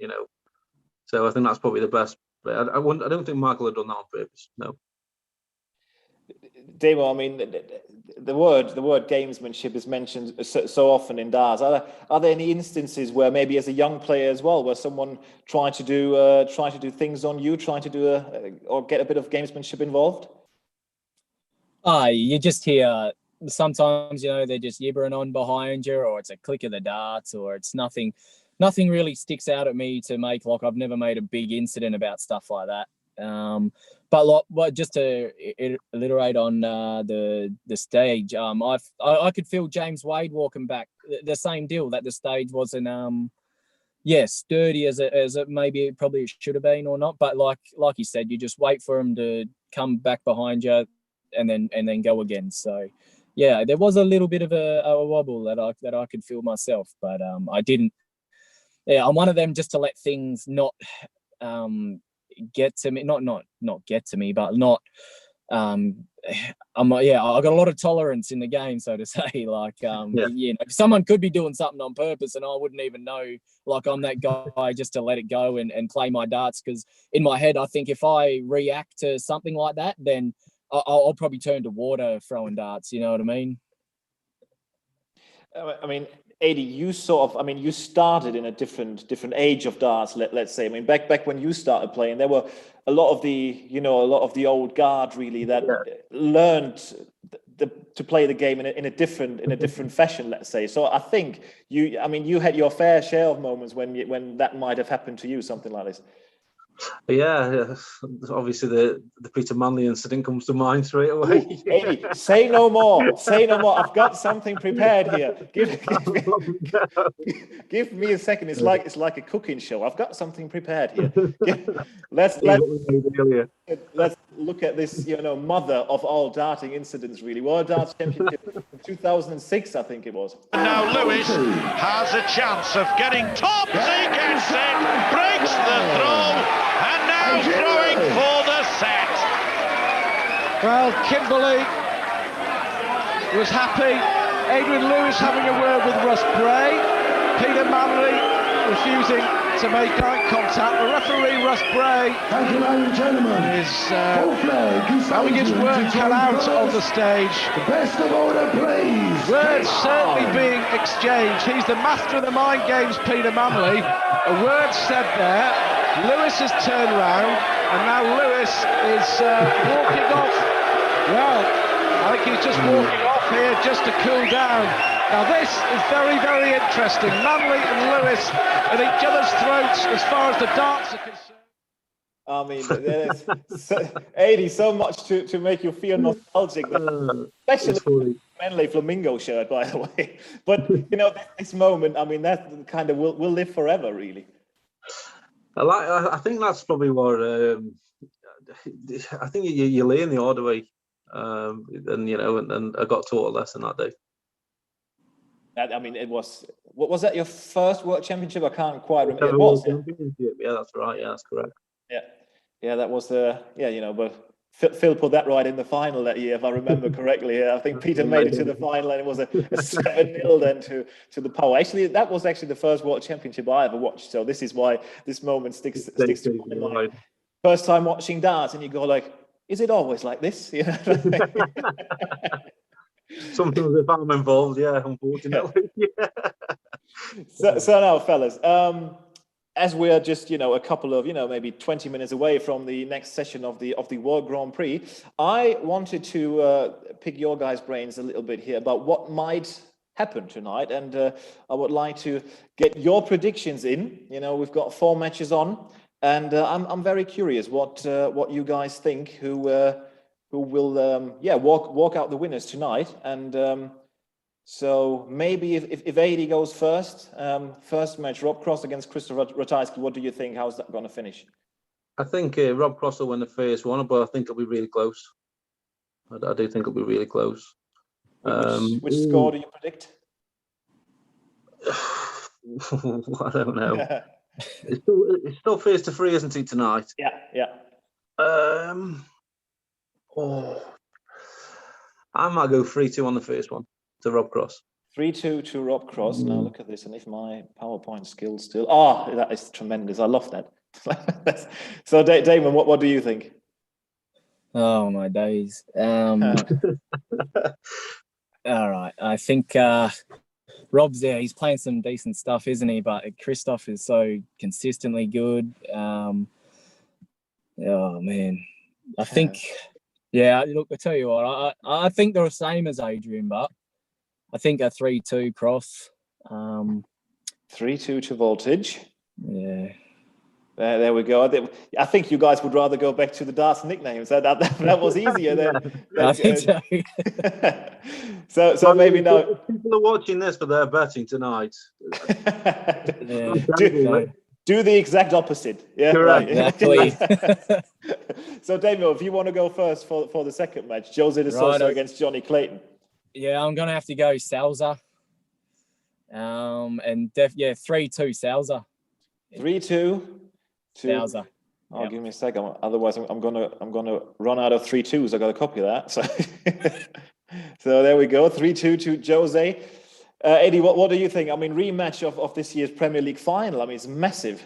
So I think that's probably the best. But I don't think Michael had done that on purpose. No. Damon, I mean, the word gamesmanship is mentioned so often in darts. Are there any instances where maybe as a young player as well, where someone tried to do things on you, trying to do or get a bit of gamesmanship involved? You just hear sometimes, they're just yibbering on behind you, or it's a click of the darts, or it's nothing really sticks out at me to make like I've never made a big incident about stuff like that. But just to iterate on the stage, I could feel James Wade walking back. The same deal that the stage wasn't sturdy as it maybe probably should have been or not. But like you said, you just wait for him to come back behind you and then go again. So yeah, there was a little bit of a wobble that I could feel myself, but I didn't. Yeah, I'm one of them just to let things not get to me, not get to me, but not. I got a lot of tolerance in the game, so to say. Like, someone could be doing something on purpose, and I wouldn't even know. Like, I'm that guy just to let it go and play my darts, because in my head, I think if I react to something like that, then I'll probably turn to water throwing darts. You know what I mean? I mean, Adi, you started in a different age of darts. Let's say, I mean, back when you started playing, there were a lot of the old guard really that learned to play the game in a different fashion. Let's say. So I think you had your fair share of moments when that might have happened to you, something like this. Yeah, obviously the Peter Manley incident comes to mind straight away. Ooh, Adi, say no more. Say no more. I've got something prepared here. Give me a second. It's like a cooking show. I've got something prepared here. Let's look at this, mother of all darting incidents, really. World Darts Championship in 2006, I think it was. And now Lewis has a chance of getting tops. He gets it, breaks the throw. And now throwing for the set. Well, Kimberley was happy. Adrian Lewis having a word with Russ Bray. Peter Manley refusing to make eye contact. The referee, Russ Bray, is having his work cut out on the stage. The best of order, please. Words certainly being exchanged. He's the master of the mind games, Peter Manley. A word said there. Lewis has turned round, and now Lewis is walking off. Well, I think he's just walking off here just to cool down. Now this is very, very interesting. Manley and Lewis at each other's throats as far as the darts are concerned. I mean, there's so much to make you feel nostalgic, especially Manley Flamingo shirt, by the way. But this moment, I mean, that kind of will live forever, really. I think that's probably what I think you learn the hard way, and I got taught a lesson that day. I mean, what was that, your first World Championship? I can't quite remember. It was, yeah, that's right. Yeah, that's correct. Yeah, that was but Phil put that right in the final that year, if I remember correctly. I think Peter made it to the final, and it was a 7-0 then to the Power. Actually, that was the first World Championship I ever watched. So this is why this moment sticks to my mind. First time watching darts, and you go like, "Is it always like this?" Sometimes if I'm involved, unfortunately. So now, fellas. As we are just, a couple of, maybe 20 minutes away from the next session of the World Grand Prix, I wanted to pick your guys' brains a little bit here about what might happen tonight, and I would like to get your predictions in. We've got 4 matches on, and I'm very curious what you guys think. Who will walk out the winners tonight, and. So maybe if Adi goes first match, Rob Cross against Christopher Ratajski, what do you think? How's that going to finish? I think Rob Cross will win the first one, but I think it'll be really close. I do think it'll be really close. Which score do you predict? I don't know. It's still 1-3, isn't it, tonight? Yeah. I might go 3-2 on the first one to Rob Cross. 3-2 to Rob Cross. Now look at this, and if my PowerPoint skills still... Oh, that is tremendous. I love that. So, Damon, what do you think? Oh, my days. All right. I think Rob's there. He's playing some decent stuff, isn't he? But Christoph is so consistently good. Oh, man. I think... Yeah, look, I tell you what, I think they're the same as Adrian, but I think a 3-2 Cross. 3-2 to Voltage. Yeah. There we go. I think you guys would rather go back to the darts nicknames. That was easier than I think so. So maybe now people are watching this for their betting tonight. Do the exact opposite. Yeah, correct. Exactly. So, Damien, if you want to go first for the second match, Jose de Sosa against Johnny Clayton. Yeah, I'm going to have to go Salza. And 3-2 Salza. 3-2 to Salza. Oh, give me a second. Otherwise, I'm gonna run out of 3-2s. I got a copy of that. So, so there we go. 3-2 to Jose. Eddie, what do you think? I mean, rematch of this year's Premier League final. I mean, it's massive.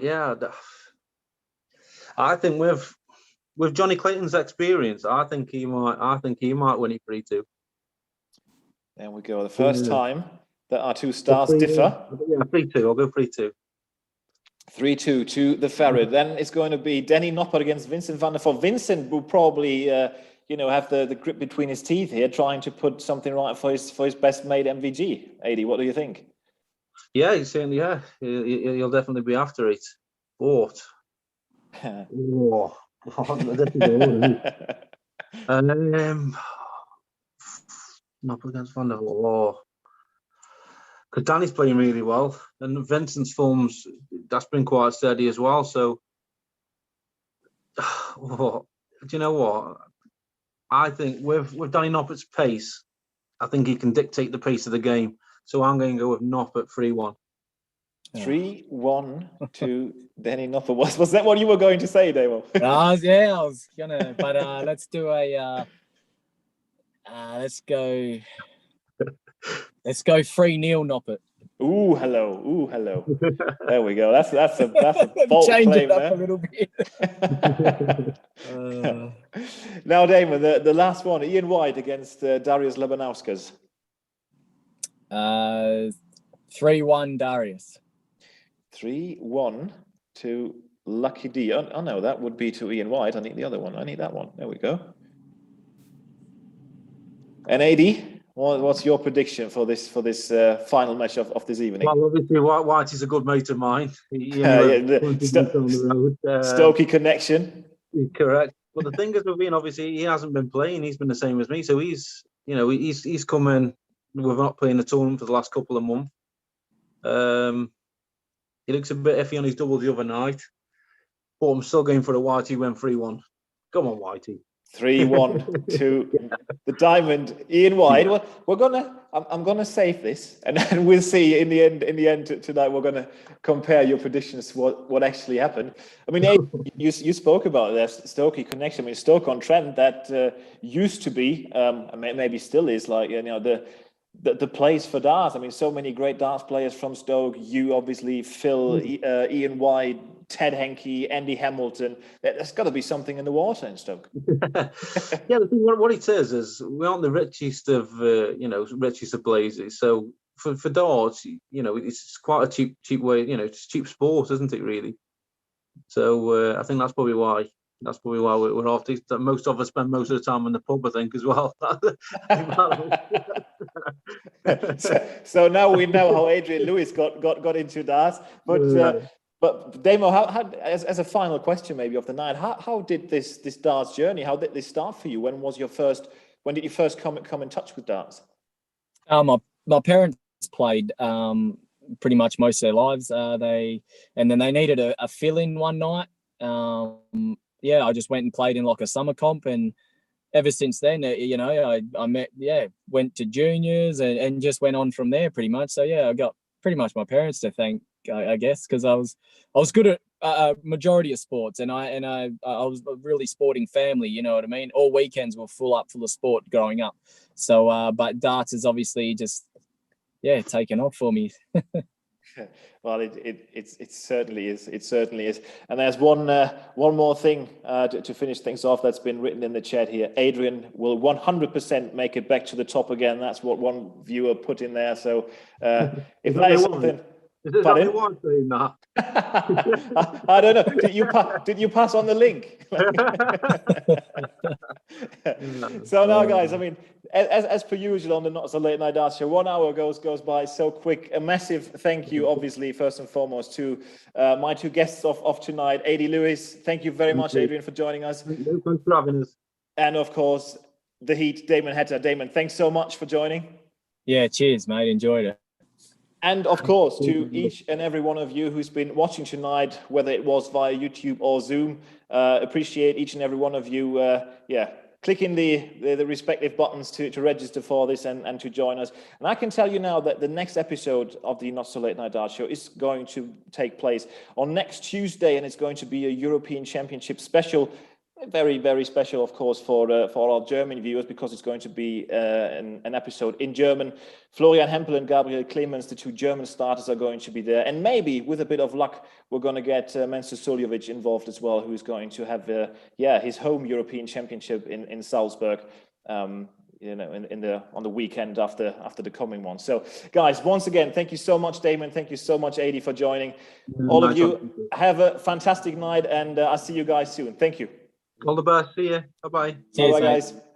Yeah, I think with Johnny Clayton's experience, I think he might win it 3-2. There we go. The first time that our two stars differ. Yeah, 3-2. I'll go 3-2. 3-2 to the Ferret. Then it's going to be Danny Noppert against Vincent van der Voort. Vincent will probably, have the grip between his teeth here, trying to put something right for his best mate MVG. Adi, what do you think? Yeah, he's certainly, he'll definitely be after it. But Noppert against Van der Voort. Because Danny's playing really well, and Vincent's form's that's been quite steady as well. So, do you know what? I think with Danny Noppert's pace, I think he can dictate the pace of the game. So I'm going to go with Noppert 3-1. 3-1 to Danny Noppert. Was that what you were going to say, Davo? I was gonna. But let's do a. Let's go 3-0 Noppert. Ooh, hello. There we go. That's a bold Change claim it up there. a little bit. Now, Damon, the last one, Ian White against Darius Labanauskas. 3-1 Darius. 3-1 to Lucky D. Oh no, that would be to Ian White. I need the other one. I need that one. There we go. And AD, what's your prediction for this final match of this evening? Well, obviously, White is a good mate of mine. Stokey connection. Correct. But the thing is, with Ian, obviously, he hasn't been playing. He's been the same as me. So he's come in. We're not playing the tournament for the last couple of months. He looks a bit iffy on his double the other night. But I'm still going for the Whitey win 3-1. Come on, Whitey. 3-1 to the Diamond, Ian White. Well, I'm gonna save this, and then we'll see in the end tonight. We're gonna compare your predictions to what actually happened. I mean, you spoke about that Stokey connection. I mean, Stoke-on-Trent, that used to be, maybe still is, like, the place for darts. I mean, so many great darts players from Stoke. You obviously, Phil, Ian White, Ted Henke, Andy Hamilton. There's got to be something in the water in Stoke. Yeah, the thing, what it says is we aren't the richest of blazes. So for darts, it's quite a cheap way. It's cheap sport, isn't it? Really. So I think that's probably why. That's probably why we're after. Most of us spend most of the time in the pub, I think, as well. So now we know how Adrian Lewis got into darts. But Damo, how as a final question maybe of the night, how did this darts journey? How did this start for you? When did you first come in touch with darts? My parents played pretty much most of their lives. And then they needed a fill-in one night. I just went and played in like a summer comp, and ever since then, I went to juniors and just went on from there pretty much. So I got pretty much my parents to thank, I guess, because I was good at a majority of sports, and I was a really sporting family. You know what I mean? All weekends were full of sport growing up. So, but darts is obviously just taken off for me. Well, it certainly is. It certainly is. And there's one more thing to finish things off that's been written in the chat here. Adrian will 100% make it back to the top again. That's what one viewer put in there. So if that is something. Is it that one saying that? I don't know. Did you pass on the link? So now, guys, I mean, as per usual on the Not So Late Night Darts Show, 1 hour goes by so quick. A massive thank you, obviously, first and foremost, to my two guests of tonight, Adi Lewis. Thank you very much, Adrian, for joining us. Thanks for having us. And of course, the Heat, Damon Heta. Damon, thanks so much for joining. Yeah, cheers, mate. Enjoyed it. And of course, to each and every one of you who's been watching tonight, whether it was via YouTube or Zoom, appreciate each and every one of you, clicking the respective buttons to register for this and to join us. And I can tell you now that the next episode of the Not So Late Night Darts Show is going to take place on next Tuesday, and it's going to be a European Championship special. Very, very special, of course, for our German viewers, because it's going to be an episode in German. Florian Hempel and Gabriel Clemens, the two German starters, are going to be there. And maybe, with a bit of luck, we're going to get Mensur Suljovic involved as well, who's going to have his home European Championship in Salzburg. On the weekend after the coming one. So, guys, once again, thank you so much, Damon. Thank you so much, Adi, for joining. All of you, have a fantastic night, and I'll see you guys soon. Thank you. All the best. See you. Bye-bye. Bye-bye, guys.